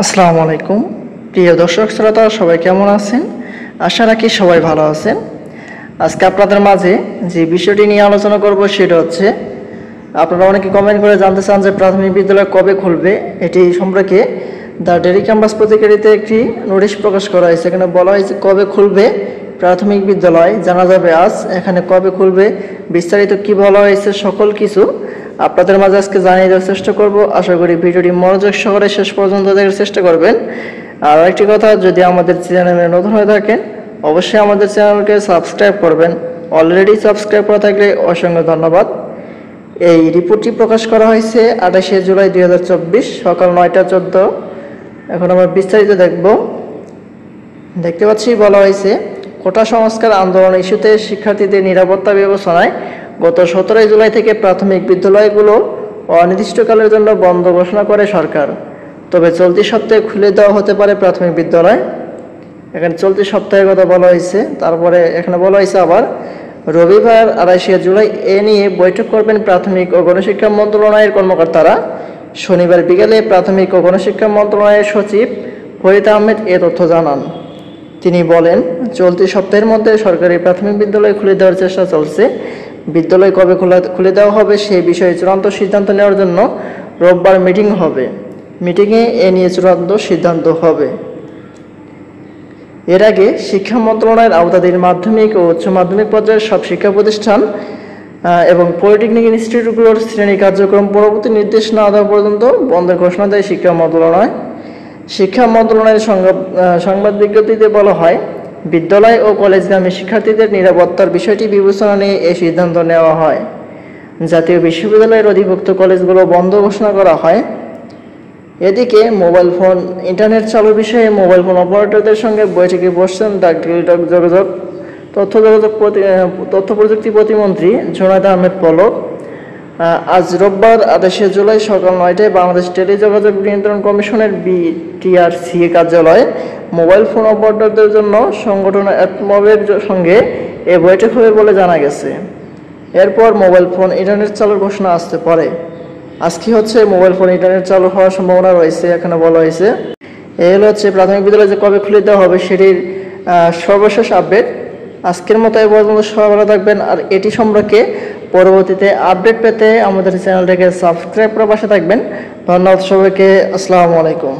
আসসালামু আলাইকুম প্রিয় দর্শক শ্রোতা, সবাই কেমন আছেন? আশা রাখি সবাই ভালো আছেন। আজকে আপনাদের মাঝে যে বিষয়টি নিয়ে আলোচনা করব সেটা হচ্ছে, আপনারা অনেকে কমেন্ট করে জানতে চান যে প্রাথমিক বিদ্যালয় কবে খুলবে। এটি সম্পর্কে দ্য ডেইলি ক্যাম্পাস পত্রিকাটিতে একটি নোটিশ প্রকাশ করা হয়েছে। এখানে বলা হয়েছে কবে খুলবে প্রাথমিক বিদ্যালয় জানা যাবে আজ। এখানে কবে খুলবে, বিস্তারিত কি বলা হয়েছে, সকল কিছু আপনাদের মাঝে আজকে জানিয়ে দেওয়ার চেষ্টা করব। আশা করি ভিডিওটি মনোযোগ সহকারে শেষ পর্যন্ত দেখার চেষ্টা করবেন। আর একটি কথা, যদি আমাদের চ্যানেলে নতুন হয়ে থাকেন অবশ্যই আমাদের চ্যানেলকে সাবস্ক্রাইব করবেন। অলরেডি সাবস্ক্রাইব করা থাকলে অসংখ্য ধন্যবাদ। এই রিপোর্টটি প্রকাশ করা হয়েছে 28শে জুলাই 2024 সকাল 9টা 14। এখন আমরা বিস্তারিত দেখতে পাচ্ছি বলা হয়েছে, কোটা সংস্কার আন্দোলন ইস্যুতে শিক্ষার্থীদের নিরাপত্তা বিবেচনায় গত 17 জুলাই থেকে প্রাথমিক বিদ্যালয়গুলো অনির্দিষ্টকালের জন্য বন্ধ ঘোষণা করে সরকার। তবে চলতি সপ্তাহে খুলে দেওয়া হতে পারে প্রাথমিক বিদ্যালয়। এখানে চলতি সপ্তাহের কথা বলা হয়েছে। তারপরে এখানে বলা হয়েছে আবার রবিবার 28শে জুলাই এ নিয়ে বৈঠক করবেন প্রাথমিক ও গণশিক্ষা মন্ত্রণালয়ের কর্মকর্তারা। শনিবার বিকেলে প্রাথমিক ও গণশিক্ষা মন্ত্রণালয়ের সচিব ফরিদ আহমেদ এ তথ্য জানান। তিনি বলেন, চলতি সপ্তাহের মধ্যে সরকারি প্রাথমিক বিদ্যালয় খুলে দেওয়ার চেষ্টা চলছে। বিদ্যালয় কবে খুলে দেওয়া হবে সেই বিষয়ে চূড়ান্ত সিদ্ধান্ত নেওয়ার জন্য রোববার মিটিং হবে। মিটিংয়ে এ নিয়ে চূড়ান্ত সিদ্ধান্ত হবে। এর আগে শিক্ষা মন্ত্রণালয়ের আওতাধীন মাধ্যমিক ও উচ্চ মাধ্যমিক পর্যায়ের সব শিক্ষা প্রতিষ্ঠান এবং পলিটেকনিক ইনস্টিটিউটগুলোর শ্রেণী কার্যক্রম পরবর্তী নির্দেশ না দেওয়া পর্যন্ত বন্ধের ঘোষণা দেয় শিক্ষা মন্ত্রণালয়। শিক্ষা মন্ত্রণালয়ের সংবাদ বিজ্ঞপ্তিতে বলা হয়, বিদ্যালয় ও কলেজগামী শিক্ষার্থীদের নিরাপত্তার বিষয়টি বিবেচনা নিয়ে এই সিদ্ধান্ত নেওয়া হয়। জাতীয় বিশ্ববিদ্যালয়ের অধিভুক্ত কলেজগুলো বন্ধ ঘোষণা করা হয়। এদিকে মোবাইল ফোন ইন্টারনেট চালু বিষয়ে মোবাইল ফোন অপারেটরদের সঙ্গে বৈঠকে বসছেন তথ্য প্রযুক্তি প্রতিমন্ত্রী জুনায়েদ আহমেদ পলক। আজ রোববার 28শে জুলাই সকাল 9টায় বাংলাদেশ টেলিযোগাযোগ নিয়ন্ত্রণ কমিশনের বিটিআরসি কার্যালয়ে মোবাইল ফোন অপারেটরদের জন্য সংগঠন অ্যাটমবের সঙ্গে এ বৈঠক হবে বলে জানা গেছে। এরপর মোবাইল ফোন ইন্টারনেট চালুর ঘোষণা আসতে পারে। আজকে হচ্ছে মোবাইল ফোন ইন্টারনেট চালু হওয়ার সম্ভাবনা রয়েছে। এখানে বলা হয়েছে হচ্ছে প্রাথমিক বিদ্যালয় যে কবে খুলে দেওয়া হবে সেটির সর্বশেষ আপডেট। আজকের মতো এ পর্যন্ত সবাই ভালো থাকবেন। আর এটি সম্পর্কে পরবর্তীতে আপডেট পেতে আমাদের চ্যানেলটাকে সাবস্ক্রাইব করে পাশে থাকবেন। ধন্যবাদ সবাইকে। আসসালামু আলাইকুম।